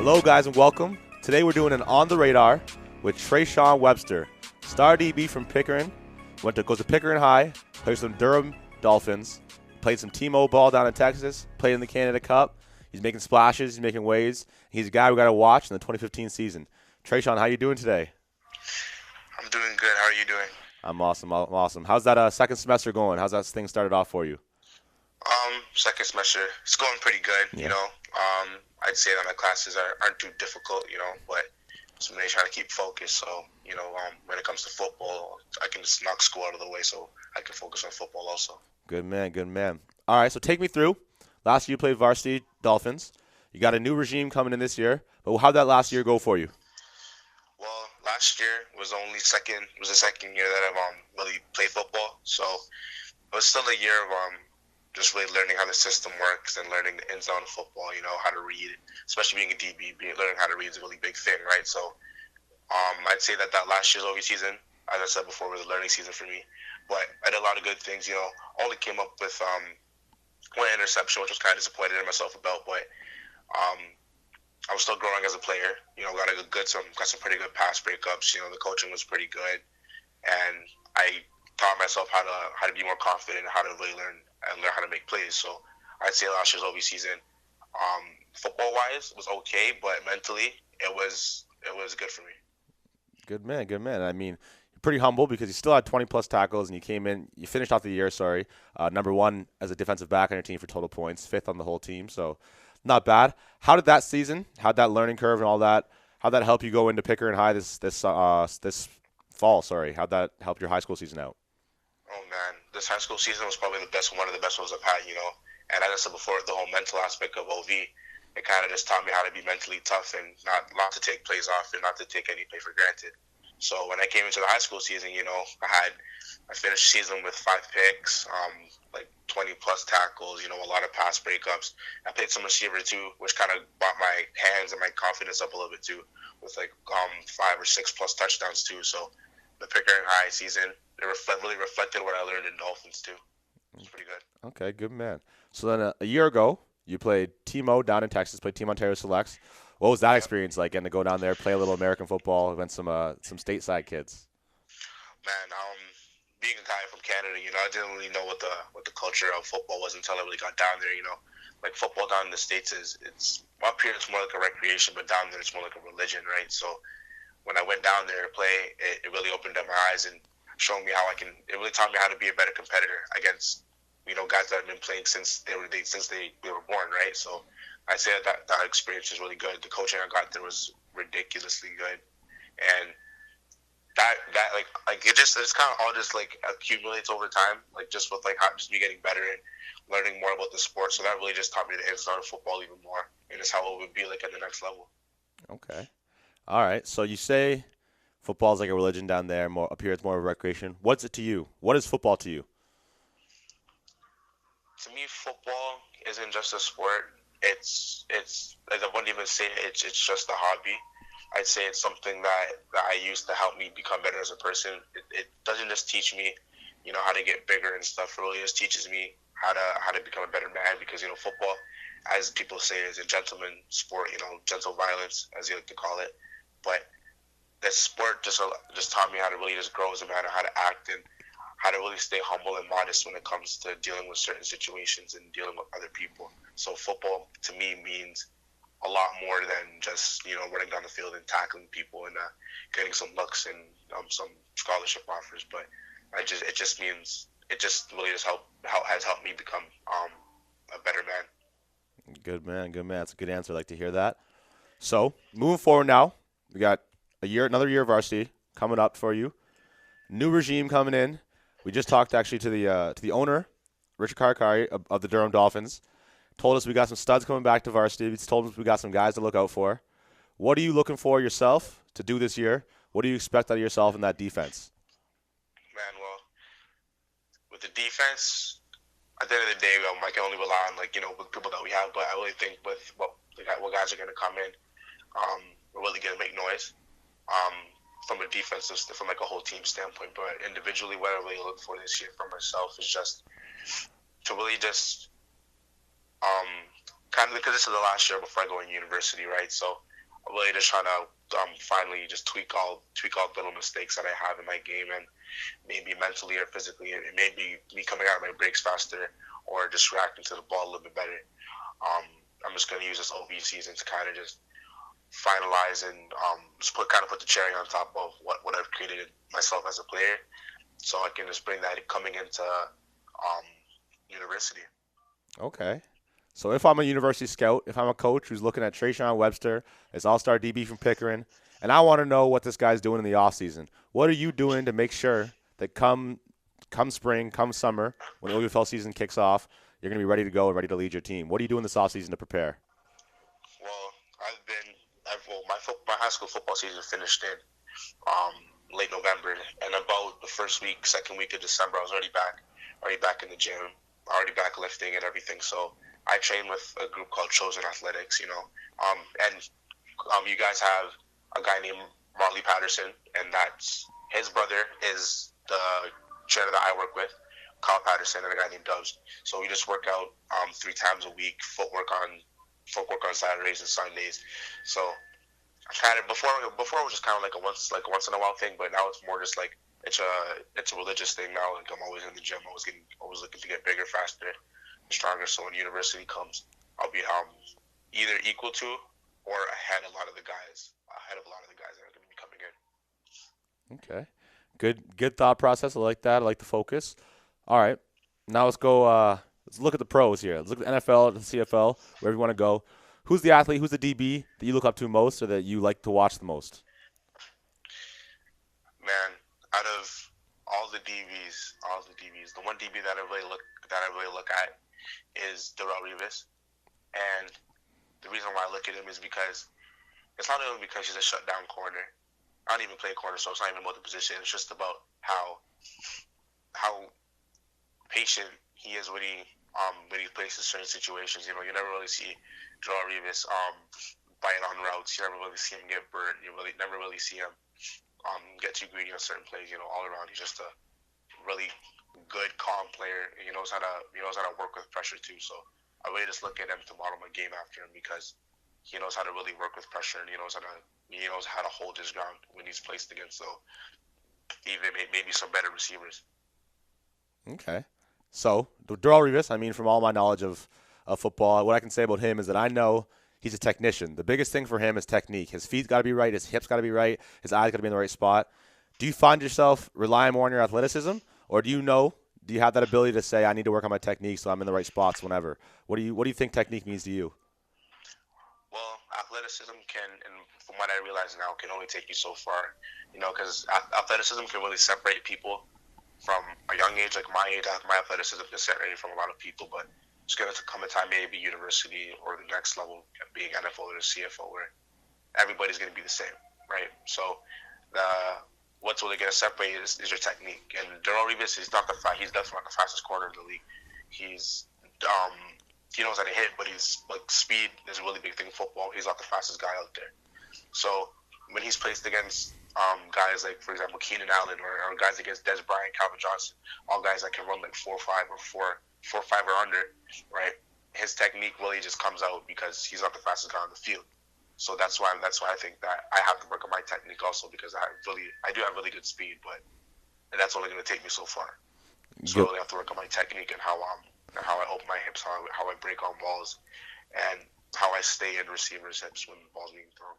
Hello, guys, and welcome. Today we're doing an On the Radar with Treshaun Webster, star DB from Pickering. Goes to Pickering High, plays some Durham Dolphins, played some T-Mobile ball down in Texas, played in the Canada Cup. He's making splashes, he's making waves. He's a guy we got to watch in the 2015 season. Treshaun, how you doing today? I'm doing good. How are you doing? I'm awesome. How's that second semester going? How's that thing started off for you? Second semester, it's going pretty good. Yeah. I'd say that my classes aren't too difficult, but just really trying to keep focused. So, when it comes to football, I can just knock school out of the way so I can focus on football also. Good man. All right, so take me through. Last year you played varsity Dolphins. You got a new regime coming in this year, but how'd that last year go for you? Well, last year was the second year that I've really played football. So it was still a year of just really learning how the system works and learning the ins and outs of football, how to read, especially being a DB, learning how to read is a really big thing, right? So I'd say that last year's OV season, as I said before, was a learning season for me. But I did a lot of good things, only came up with one interception, which was kind of disappointed in myself about, but I was still growing as a player, got some pretty good pass breakups, the coaching was pretty good, and I taught myself how to be more confident and how to really learn how to make plays. So I'd say last year's OV season, football-wise, was okay, but mentally, it was good for me. Good man. I mean, you're pretty humble because you still had 20-plus tackles, and you finished off the year, number one as a defensive back on your team for total points, fifth on the whole team, so not bad. How'd that learning curve and all that, how'd that help you go into Pickering High this fall? How'd that help your high school season out? Oh man, this high school season was probably one of the best ones I've had, and as I said before, the whole mental aspect of OV, it kind of just taught me how to be mentally tough and not to take plays off and not to take any play for granted. So when I came into the high school season, I finished the season with 5 picks, like 20-plus tackles, a lot of pass breakups. I played some receiver too, which kind of brought my hands and my confidence up a little bit too, with 5 or 6-plus touchdowns too. So the Pickering High season, it really reflected what I learned in Dolphins too. It's pretty good. Okay, good man. So then a year ago, you played T-Mo down in Texas, played Team Ontario Selects. What was that experience like, getting to go down there, play a little American football against some stateside kids? Man, being a guy from Canada, I didn't really know what the culture of football was until I really got down there. Like football down in the States it's up here it's more like a recreation, but down there it's more like a religion, right? So when I went down there to play, it really opened up my eyes and showed me it really taught me how to be a better competitor against guys that have been playing since they were born, right? So I say that experience is really good. The coaching I got there was ridiculously good, and it's kind of all just like accumulates over time, like just with just me getting better and learning more about the sport. So that really just taught me the ins and outs of football even more, and it's how it would be like at the next level. Okay, all right. So you say football is like a religion down there. Up here, it's more of a recreation. What's it to you? What is football to you? To me, football isn't just a sport. It's I wouldn't even say it's just a hobby. I'd say it's something that I use to help me become better as a person. It doesn't just teach me, how to get bigger and stuff. It really just teaches me how to become a better man, because football, as people say, is a gentleman sport. Gentle violence, as you like to call it. But this sport just taught me how to really just grow as a man, how to act and how to really stay humble and modest when it comes to dealing with certain situations and dealing with other people. So football to me means a lot more than just running down the field and tackling people and getting some looks and some scholarship offers. But it just really has helped me become a better man. Good man. That's a good answer. I'd like to hear that. So moving forward now, we got another year of varsity coming up for you. New regime coming in. We just talked actually to the owner, Richard Karakari of the Durham Dolphins. Told us we got some studs coming back to varsity. He's told us we got some guys to look out for. What are you looking for yourself to do this year? What do you expect out of yourself in that defense? Man, well, with the defense, at the end of the day, I can only rely on with people that we have. But I really think with what guys are going to come in, we're really going to make noise. From a defensive, from a whole team standpoint, but individually, what I really look for this year for myself is just to really just kind of, because this is the last year before I go in university, right? So really just trying to finally just tweak all little mistakes that I have in my game, and maybe mentally or physically, it may be me coming out of my breaks faster or just reacting to the ball a little bit better. I'm just going to use this OV season to kind of just finalize and just put the cherry on top of what I've created myself as a player, so I can just bring that coming into university. Okay. So if I'm a university scout, if I'm a coach who's looking at Treshaun Webster, this all-star DB from Pickering, and I want to know what this guy's doing in the offseason, what are you doing to make sure that come spring, come summer, when the OVFL season kicks off, you're going to be ready to go and ready to lead your team? What are you doing this offseason to prepare? Well, my high school football season finished in late November, and about the first week, second week of December, I was already back in the gym, already back lifting and everything. So I train with a group called Chosen Athletics, and you guys have a guy named Marley Patterson, and that's his brother is the trainer that I work with, Kyle Patterson, and a guy named Dubs. So we just work out 3 times a week, footwork on Saturdays and Sundays. So I kind of before it was just kind of like a once in a while thing, but now it's more just like it's a religious thing now. Like I'm always in the gym, always looking to get bigger, faster, stronger. So when university comes, I'll be either equal to or ahead of a lot of the guys that are going to be coming in. Okay. Good thought process. I like that. I like the focus. All right. Now let's go let's look at the pros here. Let's look at the NFL, the CFL, wherever you want to go. Who's the athlete, who's the DB that you look up to most or that you like to watch the most? Man, out of all the DBs, the one DB that I really look at is Darrelle Revis. And the reason why I look at him is because it's not even because he's a shutdown corner. I don't even play corner, so it's not even about the position. It's just about how patient he is when he plays in certain situations. You never really see Darrelle Revis bite on routes. You never really see him get burned. You never really see him get too greedy on certain plays. All around, he's just a really good, calm player. He knows how to work with pressure too. So I really just look at him to model my game after him, because he knows how to really work with pressure, and he knows how to hold his ground when he's placed against even maybe some better receivers. Okay. So, Darrelle Revis, from all my knowledge of football, what I can say about him is that I know he's a technician. The biggest thing for him is technique. His feet got to be right. His hips got to be right. His eyes got to be in the right spot. Do you find yourself relying more on your athleticism, or do you have that ability to say, I need to work on my technique so I'm in the right spots whenever? What do you think technique means to you? Well, athleticism and from what I realize now, can only take you so far. Because athleticism can really separate people from a young age, like my age. My athleticism can separate me from a lot of people, but it's going to come a time, maybe university or the next level, being NFL or CFL, where everybody's going to be the same, right? So what's really going to separate is your technique. And Darrelle Revis, he's definitely not the fastest corner in the league. He knows how to hit, but speed is a really big thing in football. He's not the fastest guy out there. So when he's placed against guys like, for example, Keenan Allen, or guys against Des Bryant, Calvin Johnson, all guys that can run like 4.5 or 4.5 or under, right? His technique really just comes out because he's not the fastest guy on the field. So that's why I think that I have to work on my technique also, because I do have really good speed, but that's only going to take me so far. So I really have to work on my technique and how I open my hips, how I break on balls, and how I stay in receivers' hips when the ball's being thrown.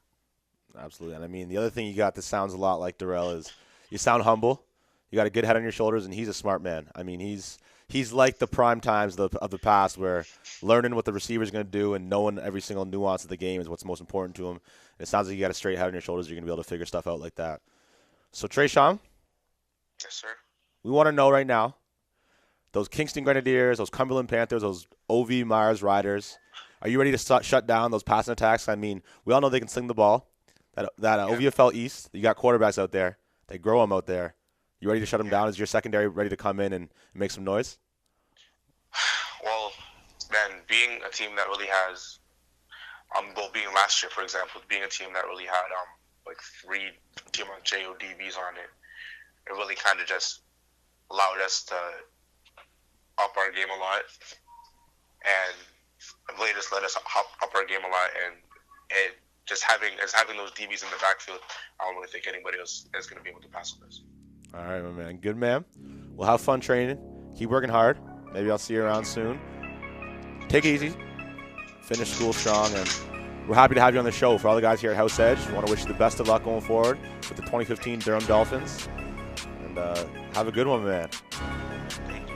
Absolutely. And the other thing you got that sounds a lot like Darrelle is you sound humble. You got a good head on your shoulders, and he's a smart man. He's like the prime times of the past, where learning what the receiver's going to do and knowing every single nuance of the game is what's most important to him. And it sounds like you got a straight head on your shoulders. You're going to be able to figure stuff out like that. So, Treshaun? Yes, sir. We want to know right now, those Kingston Grenadiers, those Cumberland Panthers, those OV Myers Riders, are you ready to shut down those passing attacks? We all know they can sling the ball. That OVFL East, you got quarterbacks out there. They grow them out there. You ready to shut them down? Is your secondary ready to come in and make some noise? Well, man, being a team that really has, being last year, for example, being a team that really had like 3 team on JODBs on it, it really kind of just allowed us to up our game a lot, and really just let us up our game a lot, and it just having those DBs in the backfield, I don't really think anybody else is going to be able to pass on this. All right, my man. Good man. Well, have fun training. Keep working hard. Maybe I'll see you around soon. Take it easy. Finish school strong, and we're happy to have you on the show. For all the guys here at House Edge, we want to wish you the best of luck going forward with the 2015 Durham Dolphins. And have a good one, man. Thank you.